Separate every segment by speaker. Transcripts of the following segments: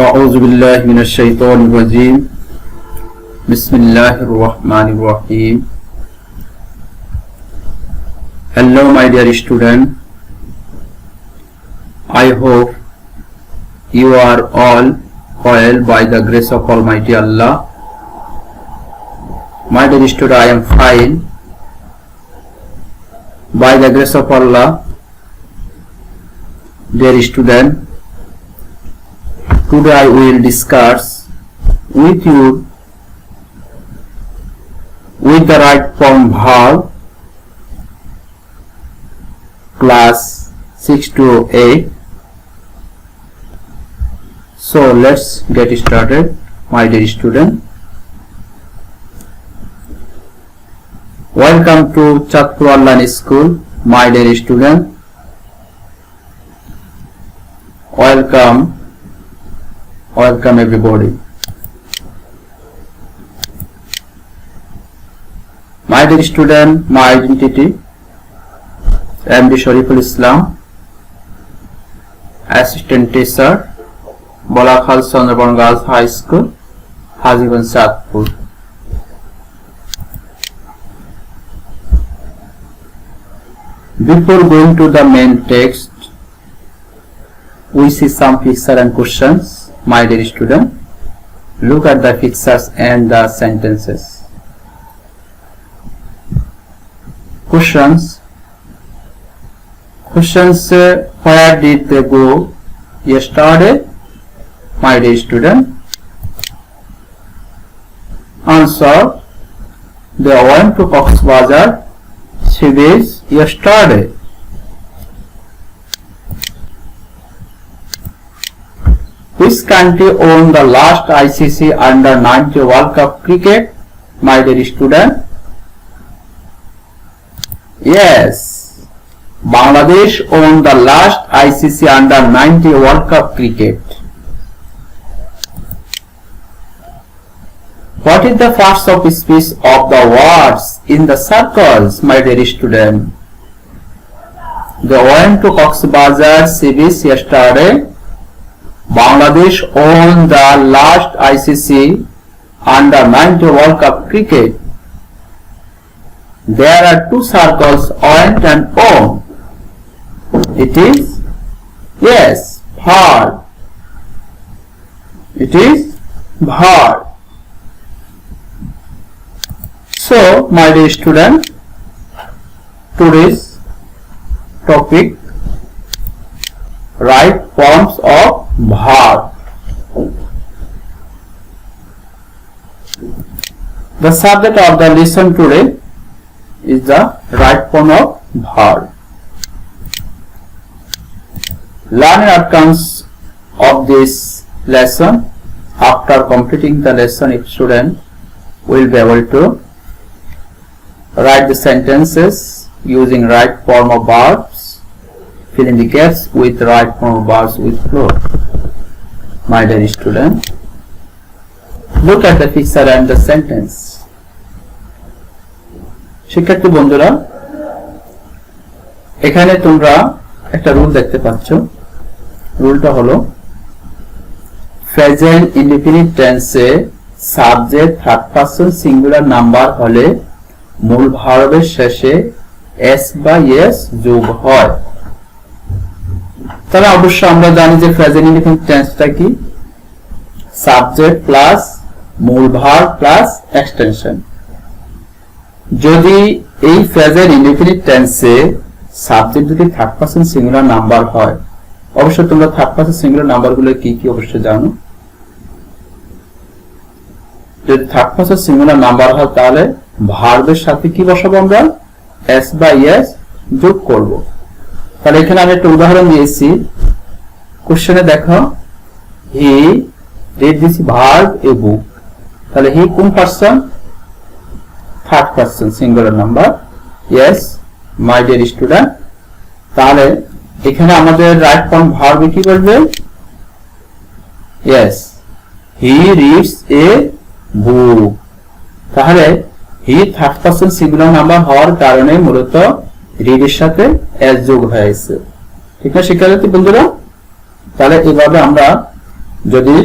Speaker 1: أعوذ بالله من الشيطان الرجيم بسم الله الرحمن الرحيم. Hello my dear student, I hope you are all well by the grace of Almighty Allah. My dear student, I am fine by the grace of Allah. Dear student, today I will discuss with you with the right form verb class 6 to 8. So let's get started, my dear student. Welcome to Chatpur Online School, my dear student. Welcome everybody. My dear student, my identity, MD Shariful Islam, Assistant Teacher, Balakhal Chandraban Girls High School, Haziganj, Chatpur. Before going to the main text, we see some pictures and questions. My dear student, look at the pictures and the sentences. Questions. Where did they go yesterday? My dear student. Answer. They went to Cox's Bazar sea beach yesterday. Which country won the last ICC Under-19 World Cup cricket? My dear student. Yes, Bangladesh won the last ICC Under-19 World Cup cricket. What is the first of speech of the words in the circles, my dear student? They went to Cox's Bazar sea beach yesterday. Bangladesh won the last ICC Under-19 World Cup cricket. There are two circles, went and on. It is, yes, verb. It is verb. So, my dear student, today's topic, right forms of verb. The subject of the lesson today is the right form of verb. Learning outcomes of this lesson. After completing the lesson, each student will be able to write the sentences using right form of verbs. Fill in the gaps with right form of verbs with flow. My dear student, look at the picture and the sentence. শিক্ষার্থী বন্ধুরা, এখানে তোমরা একটা rule দেখতে পাচ্ছ। রুলটা হলো present indefinite টেন্সে subject third person singular number হলে মূল ভার্বের শেষে এস বা এস যোগ হয়। তাহলে অবশ্যই আমরা জানি যে প্রেজেন্ট ইনডিফিনিট টেন্সটা কি? সাবজেক্ট প্লাস মূল ভার্ব প্লাস এক্সটেনশন। যদি এই প্রেজেন্ট ইনডিফিনিট টেন্সে সাবজেক্ট যদি থার্ড পারসন সিঙ্গুলার নাম্বার হয়, অবশ্যই তোমরা থার্ড পারসন সিঙ্গুলার নাম্বারগুলো কি কি অবশ্যই জানো। যদি থার্ড পারসন সিঙ্গুলার নাম্বার হয় তাহলে ভার্বের সাথে কি বসাবো আমরা? এস বা এস যোগ করব। তাহলে এখানে আমি একটা উদাহরণ দিয়েছি। কোশ্চেনে দেখো, হি রিড দিস ভার্ব এ বুক। তাহলে হি কোন person? Third person singular number. Yes my dear student. তাহলে এখানে আমাদের রাইট ফর্ম ভার্ব কি বলবে? ইয়েস, হি রিডস এ বুক। তাহলে he third person singular number হওয়ার কারণে মূলত রিড এর সাথে এস যোগ হয়েছে। ঠিক না শিক্ষার্থী বন্ধুরা? তাহলে এভাবে আমরা যদি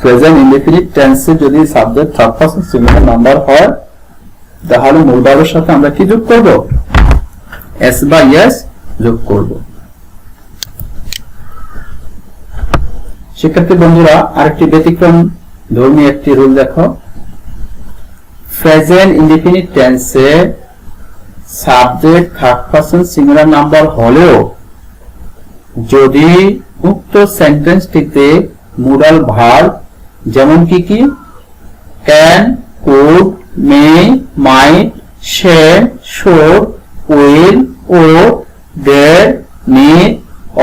Speaker 1: প্রেজেন্ট ইনডেফিনিট টেন্সে যদি subject third person singular number হয় তাহলে মূল ভার্বের সাথে আমরা কি যোগ করব? এস বা ইয়েস যোগ করব। শিক্ষার্থী বন্ধুরা, আরেকটি ব্যতিক্রম ধর্মী একটি রুল দেখো। প্রেজেন্ট ইনডেফিনিট টেন্সে subject third person singular number হলেও যদি উক্ত সেন্টেন্সটিতে মোডাল ভার্ব যেমন কি can, could, may, might, shall, should, will, would, dare, need,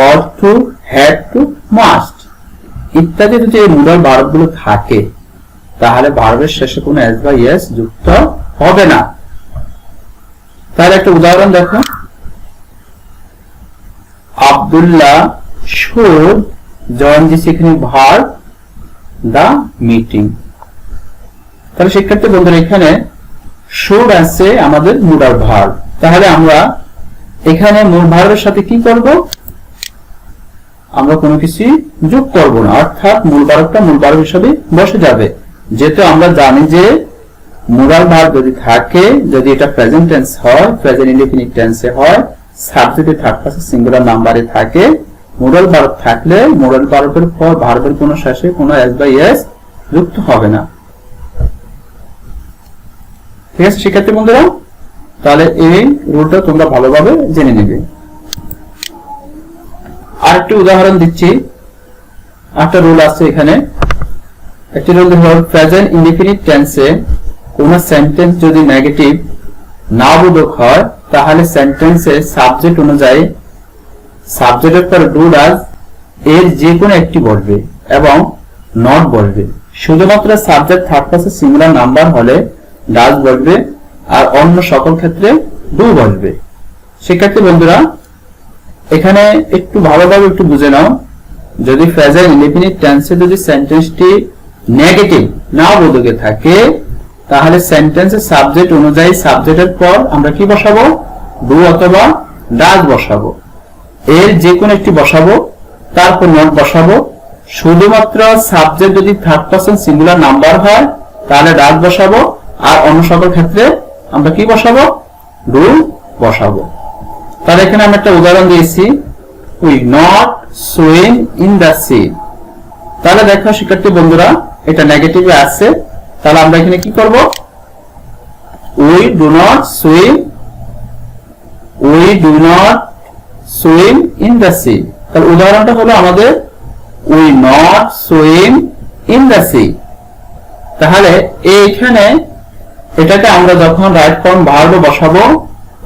Speaker 1: ought to, had to, must ইত্যাদি যদি এই মোডাল ভার্ব গুলো থাকে তাহলে ভার্বের শেষে কোনো এস বা ইয়েস যুক্ত হবে না। তার একটা উদাহরণ দেখো। Abdullah should join the second verb the meeting। তাহলে শিক্ষার্থী বন্ধুরা, এখানে should আছে আমাদের মোডাল ভার্ব। তাহলে আমরা এখানে মূল ভার্বের সাথে কি করব? আমরা কোনো কিছু যোগ করব না, অর্থাৎ মূল ভার্বটা মূল ভার্ব হিসেবে বসে যাবে। যেহেতু আমরা জানি যে মোডাল ভার্ব যদি থাকে, যদি এটা প্রেজেন্ট টেন্স হয়, প্রেজেন্ট ইনডেফিনিট টেন্সে হয়, সাবজেক্টে থার্ড পারসন সিঙ্গুলার নাম্বারে থাকে, মোডাল ভার্ব থাকলে মোডাল ভার্বের পর ভার্বের কোনো শেষে কোনো এস বা এস যুক্ত হবে না। ঠিক আছে শিক্ষার্থী বন্ধুরা, তাহলে এই রুলটা তোমরা ভালোভাবে জেনে নেবে। আরেকটি উদাহরণ দিচ্ছি। একটা রুল আছে এখানে। একটি রুল হল প্রেজেন্ট ইনডেফিনিট টেন্সে কোন সেন্টেন্স যদি নেগেটিভ না বোধক হয় তাহলে সেন্টেন্সের সাবজেক্ট অনুযায়ী সাবজেক্টের পর ডু ডাজ এর যে কোনো একটি বসবে এবং নট বসবে। শুধুমাত্র subject third person singular number হলে ডাজ বসবে আর অন্য সকল ক্ষেত্রে ডু বসবে। শিক্ষার্থী বন্ধুরা, এখানে একটু ভালোভাবে একটু বুঝে নাও। যদি প্রেজেন্ট ইনডেফিনিট টেন্সে যদি সেন্টেন্সটি নেগেটিভ না বোধকে থাকে তাহলে সেন্টেন্সের সাবজেক্ট অনুযায়ী সাবজেক্টের পর আমরা কি বসাবো? ডু অথবা ডাজ বসাবো। এর যে কোনো একটি বসাবো, তারপর নট বসাবো। শুধুমাত্র সাবজেক্ট যদি থার্ড পারসন সিঙ্গুলার নাম্বার হয় তাহলে ডাজ বসাবো আর অন্য সকল ক্ষেত্রে আমরা কি বসাবো? ডু বসাবো। তাহলে এখানে আমি একটা উদাহরণ দিয়েছি, we not swim in the sea. তাহলে দেখো শিক্ষার্থী বন্ধুরা, এটা নেগেটিভে আছে, তাহলে আমরা এখানে কি করব? We do not swim, we do not swim in the sea. তাহলে উদাহরণটা হলো আমাদের we not swim in the sea. তাহলে এইখানে এটাকে আমরা যখন রাইট ফর্ম ভার্ব বসাবো,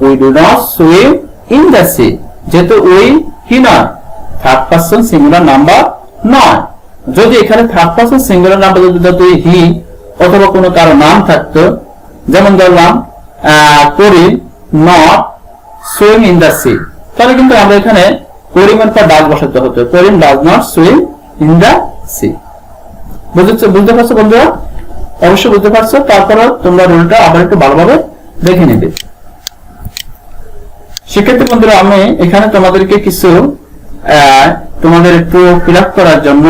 Speaker 1: we do not swim in the C, যেহেতু উই কি নয়? থার্ড পারসন সিঙ্গুলার নাম্বার নয়। যদি এখানে থার্ড পারসন সিঙ্গুলার নাম্বার যদি হি অথবা কোনো কারো নাম থাকতো, যেমন ধরলাম Karim not swim in the sea, তাহলে কিন্তু আমরা এখানে করিমের পর ডাজ বসাতে হতো, Karim does not swim in the sea. বুঝতে পারছো বন্ধুরা? অবশ্যই বুঝতে পারছো। তারপরে তোমরা রুলটা আবার একটু ভালোভাবে দেখে নেবে। শিক্ষার্থী বন্ধুরা, আমি এখানে তোমাদেরকে কিছু তোমাদের একটু ফিল আপ করার জন্য,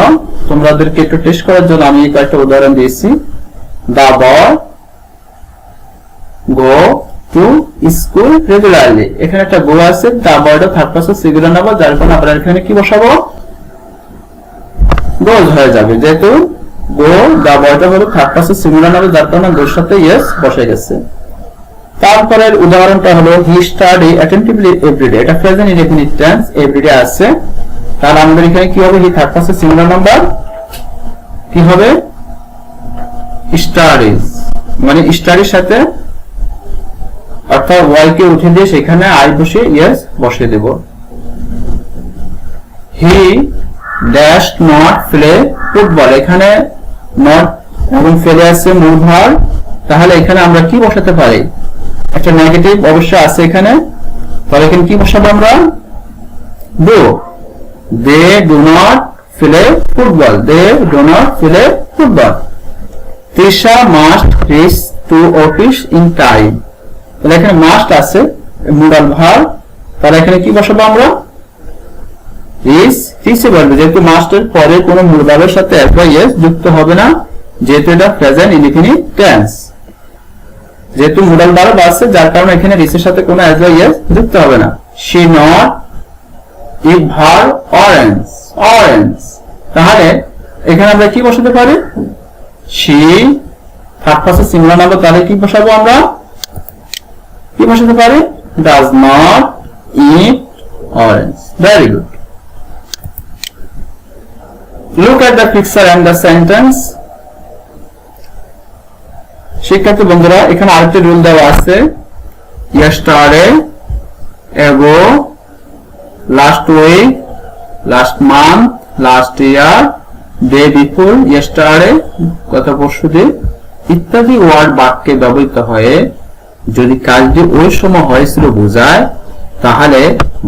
Speaker 1: তোমাদেরকে একটু টেস্ট করার জন্য আমি কয়েকটা উদাহরণ দিয়েছি। দা বয় গো টু স্কুল রেগুলারলি। এখানে একটা গো আছে, দা বয়টা থার্ড পারসন সিঙ্গুলার নাম্বার, যার কারণে আমরা এখানে কি বসাবো? গোজ হয়ে যাবে, যেহেতু গো দা বয়টা হলো থার্ড পারসন সিঙ্গুলার নাম্বার, যার কারণে গোর সাথে ইয়েস বসে গেছে। তারপরের উদাহরণটা হলো হি স্টাডি অ্যাটেন্টিভলি এভরিডে। এটা প্রেজেন্ট ইনডেফিনিট টেন্স, এভরিডে আছে। তাহলে আমাদের এখানে কি হবে? He third person singular number কি হবে? স্টাডিজ, মানে স্টাডির সাথে অর্থাৎ ওয়াই কে উঠে দিয়ে সেখানে আই বসে ইয়েস বসিয়ে দেব। He does not play football. এখানে নট এবং ফেলে আছে মূল ভার্ব, তাহলে এখানে আমরা কি বসাতে পারি? একটা নেগেটিভ অবশ্যই আছে এখানে, তাহলে এখানে কি বসাবো আমরা? Do. They do not play football, they do not play football. Trisha must reach to office in time. তাহলে এখানে মাস্ট আছে মোডাল ভার্ব, তাহলে এখানে কি বসাবো আমরা? রিচ পিছে বলবে, যেহেতু মাস্টের পরে কোনো মূল ভার্বের সাথে এস বা ইএস যুক্ত হবে না, যেহেতু এটা প্রেজেন্ট ইনডিফিনিট টেন্স, যেহেতু মূল ভার্ব আছে, যার কারণে এখানে রিসের সাথে কোনো এস বা ইএস যুক্ত হবে না। she not eat her orange, তাহলে এখানে আমরা কি বসাতে পারি? she third person singular number, তাহলে কি বসাবো আমরা? কি বসাতে পারি? does not eat orange. Very good. Look at the picture and the sentence. শিক্ষার্থী বন্ধুরা, এখানে আরেকটা রুল দেওয়া আছে, yesterday, ago, last week, last month, last year, day before, yesterday, গত পরশুদিন ইত্যাদি ওয়ার্ড বাক্যে ব্যবহৃত হয়ে যদি কাজটি ওই সময় হয়েছিল বোঝায়, তাহলে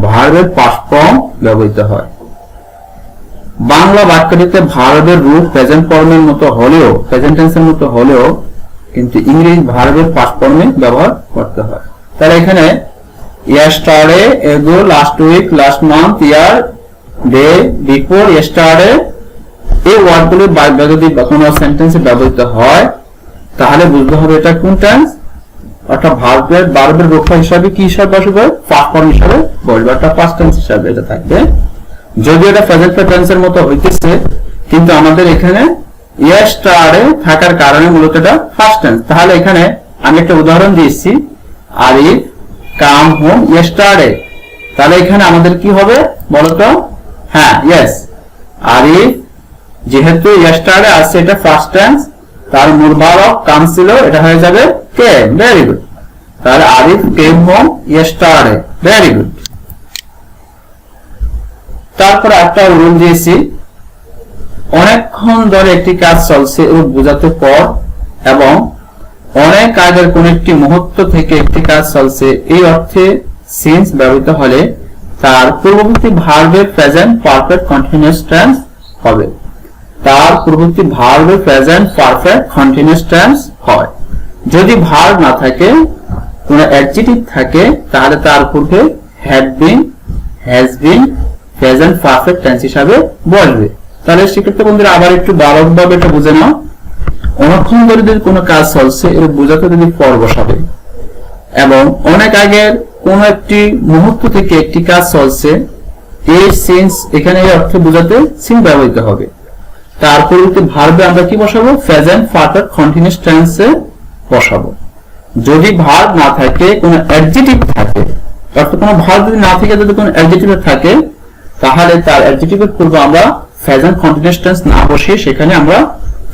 Speaker 1: ভার্বের পাস্ট ফর্ম ব্যবহৃত হয়। বাংলা বাক্যটিতে ভার্বের রূপ প্রেজেন্ট ফর্মের মতো হলেও, প্রেজেন্ট টেন্সের মতো হলেও কিন্তু ইংরেজি ভার্বের পাস্ট ফর্মে ব্যবহার করতে হয়। তাহলে এখানে yesterday, ago, last week, last month, year, day before, yesterday, এই ওয়ার্ডগুলো যদি কোনো সেন্টেন্সে ব্যবহৃত হয়, তাহলে বুঝতে হবে এটা কোন টেন্স, অর্থাৎ ভার্বের রূপ হিসাবে কি হিসাবে বসবে? পাস্ট ফর্ম হিসাবে বলবে, অর্থাৎ পাস্ট টেন্স হিসাবে এটা থাকবে। যদি এটা প্রেজেন্ট টেন্সের মতো হইতেছে, কিন্তু আমাদের এখানে yesterday থাকার কারণে মূলত এটা ফার্স্ট টেন্স। তাহলে এখানে আমি একটা উদাহরণ দিয়েছি, আরিফ কাম হোম yesterday, তাহলে এখানে আমাদের কি হবে বলতো? হ্যাঁ, ইয়েস, আরিফ যেহেতু yesterday আছে, এটা ফার্স্ট টেন্স, তার মূল ভার্ব কাম ছিল, এটা হয়ে যাবে came. Very good. তাহলে Arif came home yesterday. Very good. তারপর একটা রুল দিয়েছি, অনেকক্ষণ ধরে একটি কাজ চলছে এবং বোঝাতে পর এবং অনেক আগের কোন একটি মুহূর্ত থেকে একটি কাজ চলছে, এই অর্থে সিন্স ব্যবহৃত হলে তার পূর্ববর্তী ভার্বের প্রেজেন্ট পারফেক্ট কন্টিনিউয়াস টেন্স হবে। তার পূর্ববর্তী ভার্বের প্রেজেন্ট পারফেক্ট কন্টিনিউয়াস টেন্স হয়। যদি ভার্ব না থাকে, কোন অ্যাডজেক্টিভ থাকে, তাহলে তার পূর্বে had been, has been present perfect tense হিসাবে বসবে। তাহলে সেক্ষেত্রে বন্ধুরা আবার একটু ভালোভাবে এটা বুঝে নাও, অনেকক্ষণ ধরে যদি কোনো কাজ চলছে এর বোঝাতে যদি পর বসাবে এবং অনেক আগের কোন একটি মুহূর্ত থেকে একটি কাজ চলছে, এই সিন্স এখানে এই অর্থে বোঝাতে সিন ব্যবহৃত হবে। তার পরবর্তী ভার্বে আমরা কি বসাবো? প্রেজেন্ট পারফেক্ট কন্টিনিউয়াস টেন্সে বসাবো। যদি ভার্ব না থাকে, কোনো অ্যাডজেক্টিভ থাকে, অর্থাৎ কোনো ভার্ব যদি না থাকে, যদি কোনো অ্যাডজেক্টিভ থাকে, তাহলে তার অ্যাডজেক্টিভের পূর্বে আমরা প্রেজেন্ট কন্টিনিউয়াস টেন্স না বসিয়ে সেখানে আমরা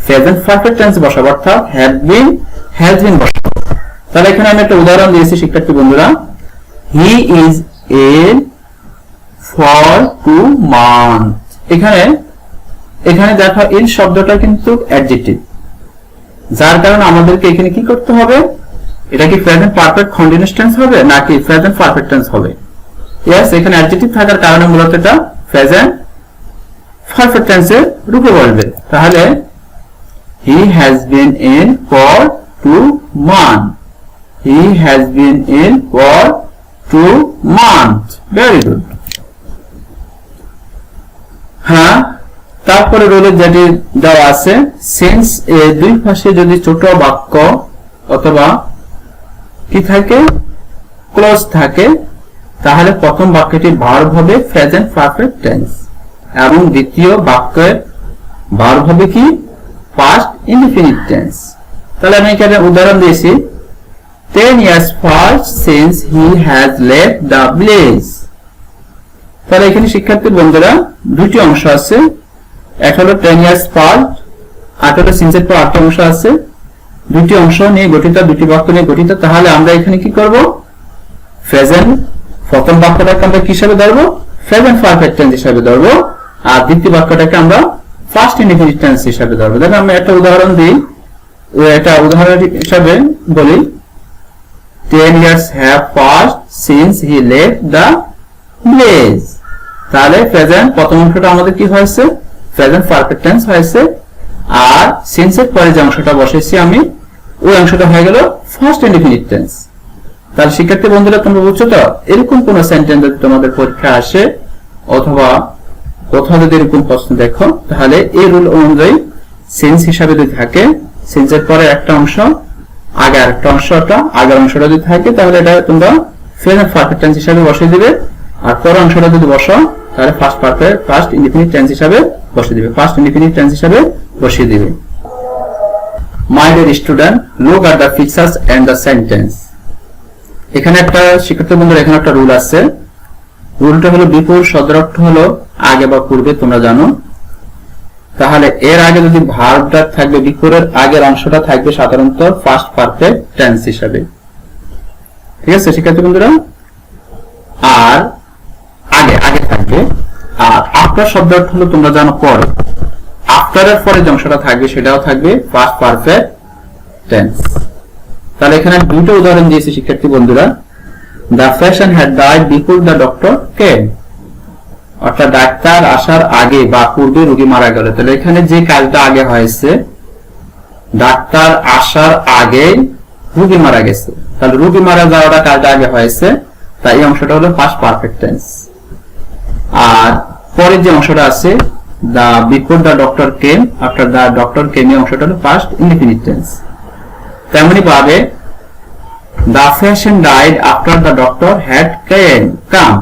Speaker 1: প্রেজেন্ট পারফেক্ট টেন্স বসাবো, অর্থাৎ হ্যাড বিন, হ্যাজ বিন বসাবো। তাহলে এখানে আমি একটা উদাহরণ দিয়েছি শিক্ষার্থী বন্ধুরা, he is in for 2 months। এখানে দেখো ইন শব্দটা কিন্তু অ্যাডজেক্টিভ, যার কারণে আমাদেরকে এখানে কি করতে হবে? এটা কি প্রেজেন্ট পারফেক্ট কন্টিনিউয়াস টেন্স হবে নাকি প্রেজেন্ট পারফেক্ট টেন্স হবে? ইয়েস, এখানে অ্যাডজেক্টিভ থাকার কারণে মূলত এটা প্রেজেন্ট পারফেক্ট টেন্সের রূপে বলবে। তাহলে he has been in for 2 months. He has been in for 2 months. Very good. হ্যাঁ, তারপরে রোলে যেটি দেওয়া আছে, সিন্স এর দুই পাশে যদি ছোট বাক্য অথবা কি থাকে, ক্লোজ থাকে, তাহলে প্রথম বাক্যটি ভার্ব হবে প্রেজেন্ট পারফেক্ট টেন্স এবং দ্বিতীয় বাক্যের ভার্ব হবে কি? Past indefinite tense. তাহলে আমি এখানে উদাহরণ দিয়েছি, 10 years passed since he has left the village। তাহলে এখানে শিক্ষার্থী বন্ধুরা দুটি অংশ আছে, একটা হলো 10 years passed, আর একটা since এর পর আরেকটা অংশ আছে, দুটি অংশ নিয়ে গঠিত, দুটি বাক্য নিয়ে গঠিত। তাহলে আমরা এখানে কি করব? প্রেজেন্ট প্রথম বাক্যটাকে আমরা কি হিসাবে ধরবো? প্রেজেন্ট পারফেক্ট টেন্স হিসাবে ধরবো, আর দ্বিতীয় বাক্যটাকে আমরা ফার্স্ট ইনডিফিনিট টেন্স হিসাবে ধরবো। দেখো আমি একটা উদাহরণ দিই, এটা উদাহরণ হিসাবে বলি, 10 years have passed since he left the village। তাহলে প্রেজেন্ট প্রথম অংশটা আমাদের কি হয়েছে? প্রেজেন্ট পারফেক্ট টেন্স হয়েছে, আর সিন্স এর পরে যে অংশটা বসেছি আমি, ওই অংশটা হয়ে গেল ফার্স্ট ইনডিফিনিট টেন্স। তাহলে শিক্ষার্থী বন্ধুরা তোমরা বুঝছো তো? এরকম কোন সেন্টেন্স যদি তোমাদের পরীক্ষা আসে অথবা কোথাও যদি এরকম প্রশ্ন দেখো তাহলে এই রুল অনুযায়ী সিন্স হিসাবে যদি থাকে, সিন্সের পরে একটা অংশ আগে আরেকটা অংশটা আগের অংশটা যদি থাকে তাহলে এটা তোমরা প্রেজেন্ট পারফেক্ট টেন্স হিসাবে বসিয়ে দিবে। আর পরের অংশটা যদি বসো তাহলে ফার্স্ট ইনডিফিনিট টেন্স হিসাবে বসিয়ে দিবে, ফার্স্ট ইনডিফিনিট টেন্স হিসাবে বসিয়ে দিবে। My dear student, look at the features and the sentence. এখানে একটা শিক্ষার্থী বন্ধুরা এখানে একটা রুল আছে। রুলটা হলো বিপুল শব্দের অর্থ হলো আগে বা পূর্বে, তোমরা জানো। তাহলে এর আগে যদি ভার্বটা থাকবে, বিপুলের আগের অংশটা থাকবে সাধারণত ফার্স্ট পারফেক্ট টেন্স হিসাবে। ঠিক আছে শিক্ষার্থী বন্ধুরা? আর আগে আগে থাকবে। আর আফটার শব্দের অর্থ হলো তোমরা জানো পরে। আফটারের পরে যে অংশটা থাকবে সেটাও থাকবে ফার্স্ট পারফেক্ট টেন্স। তাহলে এখানে আমি দুটো উদাহরণ দিয়েছি শিক্ষার্থী বন্ধুরা। The patient had died before the doctor came. অর্থাৎ ডাক্তার আসার আগে বা পূর্বে রোগী মারা গেল। তাহলে এখানে যে কাজটা আগে হয়েছে, ডাক্তার আসার আগে রোগী মারা গেছে, তাহলে রোগী মারা যাওয়াটা কাজটা আগে হয়েছে, তাই এই অংশটা হলো ফার্স্ট পারফেক্ট টেন্স। আর পরে যে অংশটা আছে the before the doctor came, after the doctor came, এই অংশটা হলো ফার্স্ট ইনডিফিনিট টেন্স। তেমনি ভাবে the patient died after the doctor had come.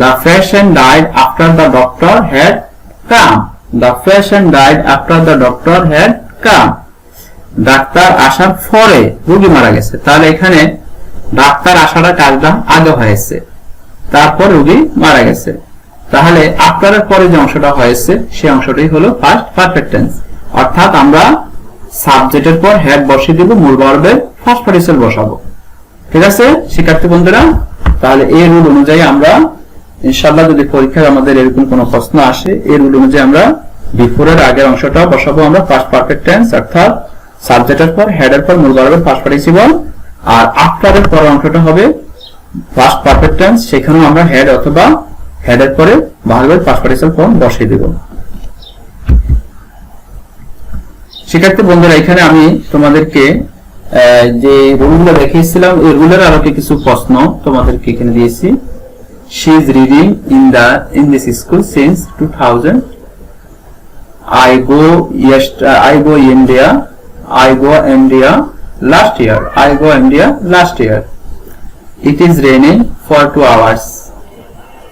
Speaker 1: The patient died after the doctor had come. The patient died after the doctor had come. Doctor আসার পরে রোগী মারা গেছে। তাহলে এখানে ডাক্তার আসার কাজটা আগে হয়েছে, তারপর রোগী মারা গেছে। তাহলে আফটারের পরে যে অংশটা হয়েছে সেই অংশটাই হলো ফার্স্ট পারফেক্ট টেন্স। অর্থাৎ আমরা সাবজেক্টের পর হ্যাড বসিয়ে দেব, মূল ভার্বের ফার্স্ট পার্টিসিপল বসাবো। ঠিক আছে শিক্ষার্থী বন্ধুরা? তাহলে এই রুল অনুযায়ী আমরা ইনশাআল্লাহ যদি পরীক্ষায় আমাদের এরকম কোনো প্রশ্ন আসে, এই রুল অনুযায়ী আমরা বিফোরের আগের অংশটা বসাবো আমরা ফার্স্ট পারফেক্ট টেন্স, অর্থাৎ সাবজেক্টের পর হেডের পর মূল ভার্বের ফার্স্ট পার্টিসিপল। আর আফটারের পরের অংশটা হবে ফার্স্ট পারফেক্ট টেন্স, সেখানেও আমরা হেড অথবা হেডের পরে ভার্বের ফার্স্ট পার্টিসিপল ফর্ম বসিয়ে দেব। শিক্ষার্থী বন্ধুরা, এখানে আমি তোমাদেরকে যে রুলগুলো দেখিয়েছিলাম এই রুলের আরো কিছু প্রশ্ন তোমাদেরকে এখানে দিয়েছি। She is reading in this school since 2000. I go India last year. It is raining for 2 hours.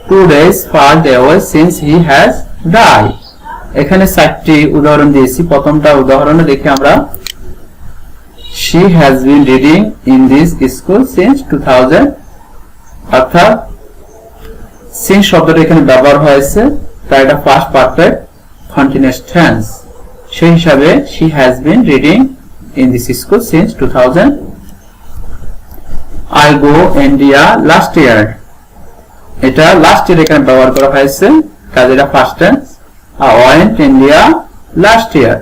Speaker 1: 2 days passed away since he has died. এখানে 4টি উদাহরণ দিয়েছি। প্রথমটা উদাহরণে দেখে আমরা she has been reading in this school since 2000, অর্থাৎ since শব্দটা এখানে ব্যবহার হয়েছে তাই এটা ফার্স্ট পারফেক্ট কন্টিনিউয়াস টেন্স। সেই হিসাবে she has been reading in this school since 2000. I go India last year, এটা লাস্ট ইয়ার এখানে ব্যবহার করা হয়েছে, কাজে এটা first tense. I went India last year.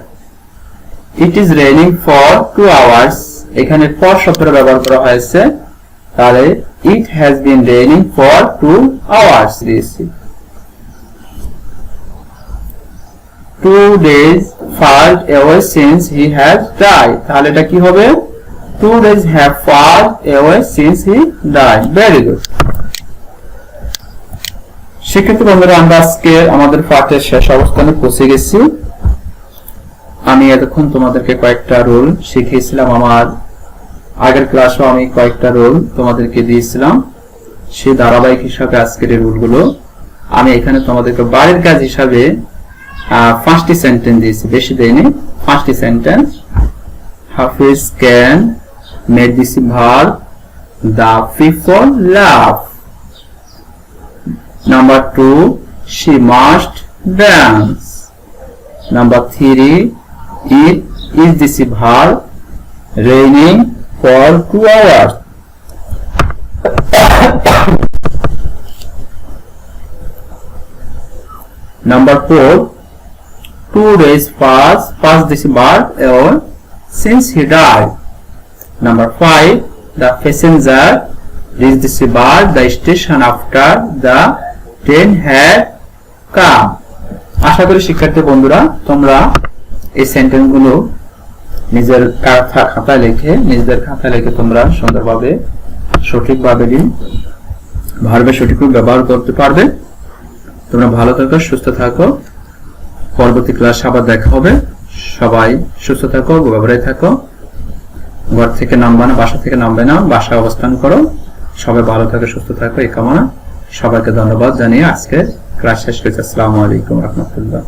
Speaker 1: It is raining for 2 hours, এখানে for শব্দটা ব্যবহার করা হয়েছে, তাহলে it has been raining for 2 hours. 2 days passed away since he has died, তাহলে এটা কি হবে? 2 days have passed away since he died. Very good. শিক্ষার্থী বন্ধুরা, আমরা আজকে আমাদের পাঠের শেষ অবস্থানে পৌঁছে গেছি। আমি এতক্ষণ তোমাদেরকে কয়েকটা রুল শিখিয়েছিলাম, আমার আগের ক্লাসেও আমি কয়েকটা রুল তোমাদেরকে দিয়েছিলাম। সেই ধারাবাহিক হিসাবে আজকের এই রুলগুলো আমি এখানে তোমাদেরকে বাড়ির কাজ হিসাবে 5টি সেন্টেন্স দিয়েছি, বেশি দেইনি। 5টি sentence. Hafiz can make this verb the people laugh. Number 2, she must dance. Number 3, it is this verb raining for 2 hours. Number 4, 2 days past this verb since he died. Number 5, the passenger reached this verb the station after the train had come. আশা করি শিক্ষার্থী বন্ধুরা তোমরা এই সেন্টেন্সগুলো নিজেদের খাতায় লিখে তোমরা সুন্দরভাবে সঠিকভাবে ভার্বের সঠিকভাবে ব্যবহার করতে পারবে। তোমরা ভালো থাকো, সুস্থ থাকো। পরবর্তী ক্লাসে আবার দেখা হবে। সবাই সুস্থ থাকো, ঘরে থাকো, ঘর থেকে নামবে না, বাসা থেকে নামবে না, বাসায় অবস্থান করো। সবাই ভালো থাকো, সুস্থ থাকো, এই কামনা। সবাইকে ধন্যবাদ জানিয়ে আজকে ক্লাস শেষ করছি। আসসালামু আলাইকুম রহমতুল্লাহ।